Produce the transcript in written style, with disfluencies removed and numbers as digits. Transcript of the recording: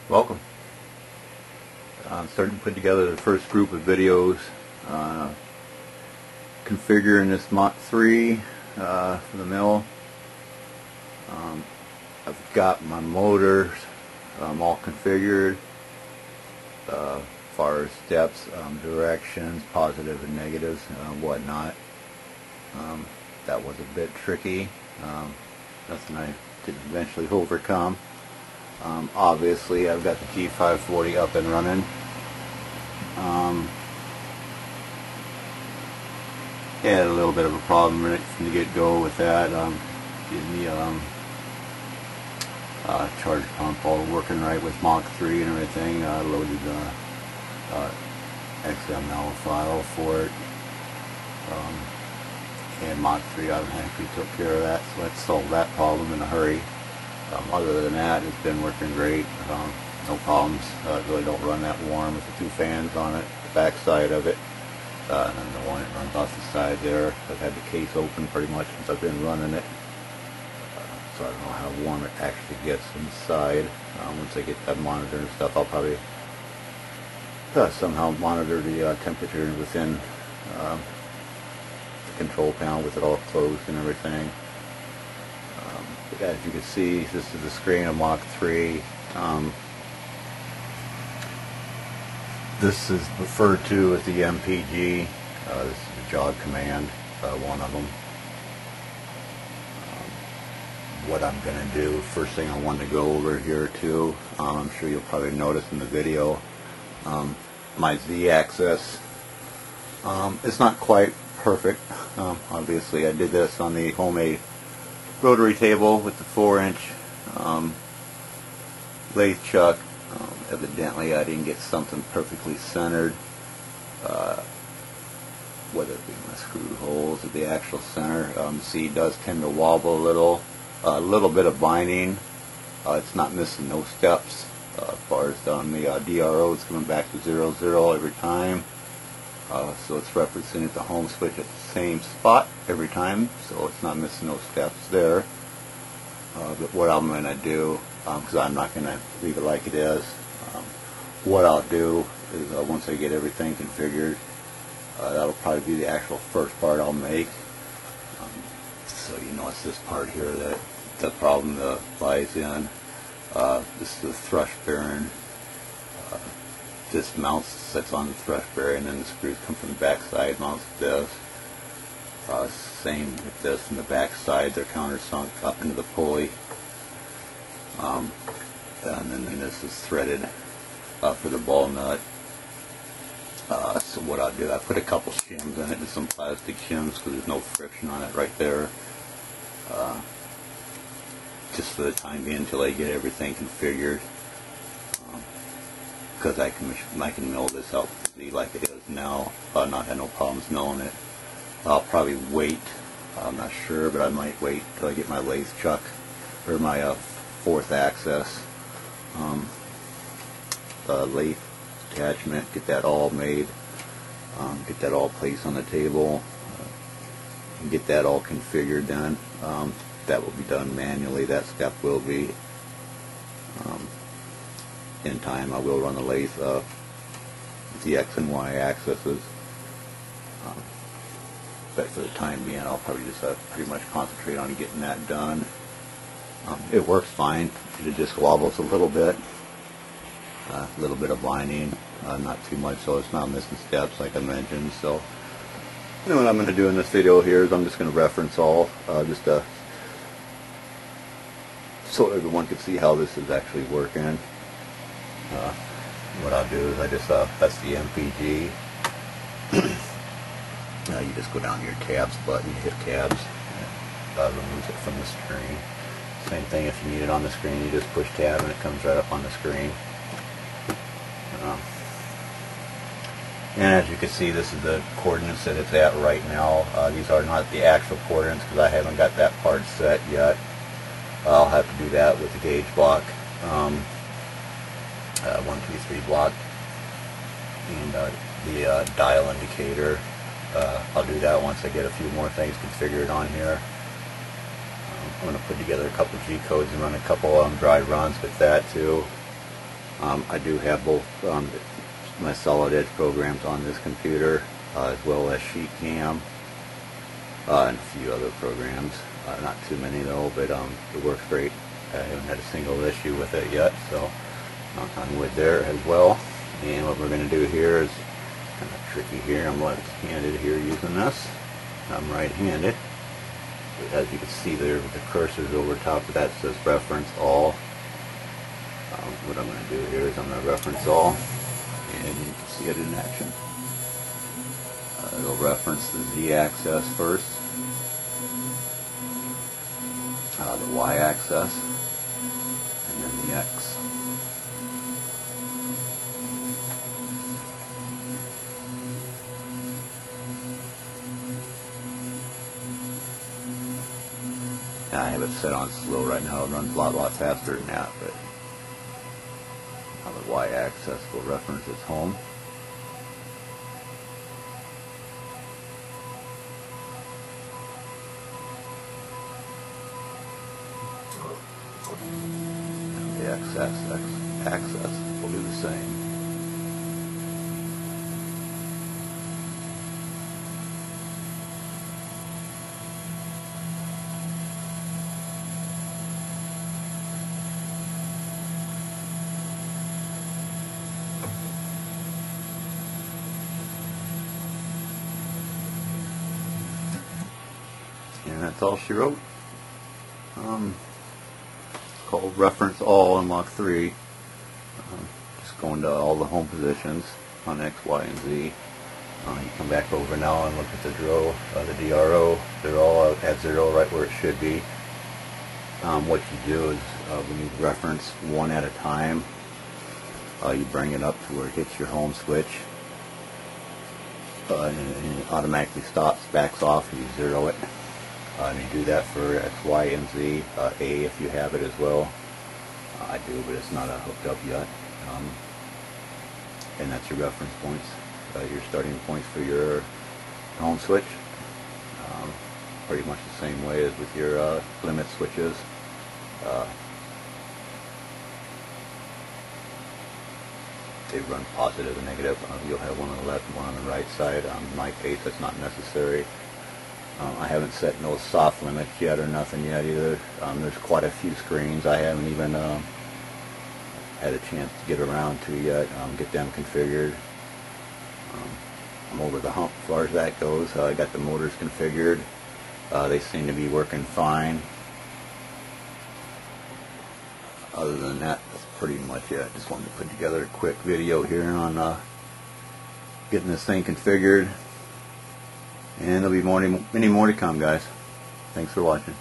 Welcome. I'm starting to put together the first group of videos configuring this Mach3 for the mill. I've got my motors all configured as far as steps, directions, positive and negatives, whatnot. That was a bit tricky. Nothing I didn't eventually overcome. Obviously I've got the G540 up and running. Had a little bit of a problem right from the get-go with that. Getting the charge pump all working right with Mach3 and everything. I loaded the XML file for it. And Mach3 automatically took care of that, so that solved that problem in a hurry. Other than that, it's been working great. No problems. Really don't run that warm with the two fans on it, the back side of it, and then the one that runs off the side there. I've had the case open pretty much since I've been running it, so I don't know how warm it actually gets inside. Once I get that monitor and stuff, I'll probably somehow monitor the temperature within the control panel with it all closed and everything. As you can see, this is the screen of Mach3. This is referred to as the MPG. This is the jog command, one of them. What I'm going to do, first thing I want to go over here too, I'm sure you'll probably notice in the video, my Z-axis. It's not quite perfect. Obviously I did this on the homemade rotary table with the 4-inch lathe chuck. Evidently I didn't get something perfectly centered, whether it be my screw holes or the actual center. See, it does tend to wobble a little bit of binding. It's not missing no steps. As far as on the DRO, it's coming back to 0, every time. So it's referencing the home switch at the same spot every time, so it's not missing no steps there. But what I'm going to do, because I'm not going to leave it like it is, what I'll do is once I get everything configured, that'll probably be the actual first part I'll make. So you know, it's this part here that the problem lies in. This is the thrush bearing. This mounts, sits on the thrush bearing, and then the screws come from the back side, mounts this. Same with this in the back side, they're countersunk up into the pulley. And then this is threaded for the ball nut. So what I'll do, I put a couple shims in it, just some plastic shims, because there's no friction on it right there. Just for the time being until I get everything configured. Because I can mill this out like it is now. Not had no problems milling it. I'll probably wait. I'm not sure, but I might wait till I get my lathe chuck or my 4th axis lathe attachment. Get that all made. Get that all placed on the table. And get that all configured. Then that will be done manually. That step will be. In time, I will run the lathe with the X and Y axes, but for the time being, I'll probably just pretty much concentrate on getting that done. It works fine. It just wobbles a little bit of binding, not too much, so it's not missing steps like I mentioned. So, you know what I'm going to do in this video here is I'm just going to reference all, so everyone can see how this is actually working. What I'll do is that's the MPG. You just go down to your tabs button, you hit tabs, and removes it from the screen. Same thing if you need it on the screen, you just push tab and it comes right up on the screen. And as you can see, this is the coordinates that it's at right now. These are not the actual coordinates because I haven't got that part set yet. I'll have to do that with the gauge block. 1, 2, 3 block, and the dial indicator. I'll do that once I get a few more things configured on here. I'm going to put together a couple G codes and run a couple dry runs with that too. I do have both my solid edge programs on this computer, as well as Sheet Cam and a few other programs. Not too many though, but it works great. I haven't had a single issue with it yet, so knock on wood there as well. And what we're going to do here is kind of tricky here. I'm left-handed here using this. I'm right-handed. As you can see there, the cursor's over top of that says reference all. What I'm going to do here is I'm going to reference all, and you can see it in action. It'll reference the Z-axis first, the Y-axis, and then the X. Now I have it set on slow right now. It runs a lot faster than that, but the Y-axis will reference its home. And the X-axis will do the same. And that's all she wrote. Called reference all in Mach3. Just going to all the home positions on X, Y, and Z. You come back over now and look at the DRO, the DRO. They're all at 0 right where it should be. What you do is when you reference one at a time, you bring it up to where it hits your home switch. And it automatically stops, backs off, and you 0 it. And you do that for X, Y, and Z. A if you have it as well. I do, but it's not hooked up yet. And that's your reference points, your starting points for your home switch. Pretty much the same way as with your limit switches. They run positive and negative. You'll have one on the left and one on the right side. In my case, that's not necessary. I haven't set no soft limits yet or nothing yet either. There's quite a few screens I haven't even had a chance to get around to yet, get them configured. I'm over the hump as far as that goes. I got the motors configured. They seem to be working fine. Other than that, that's pretty much it. Just wanted to put together a quick video here on getting this thing configured. And there'll be many more to come, guys. Thanks for watching.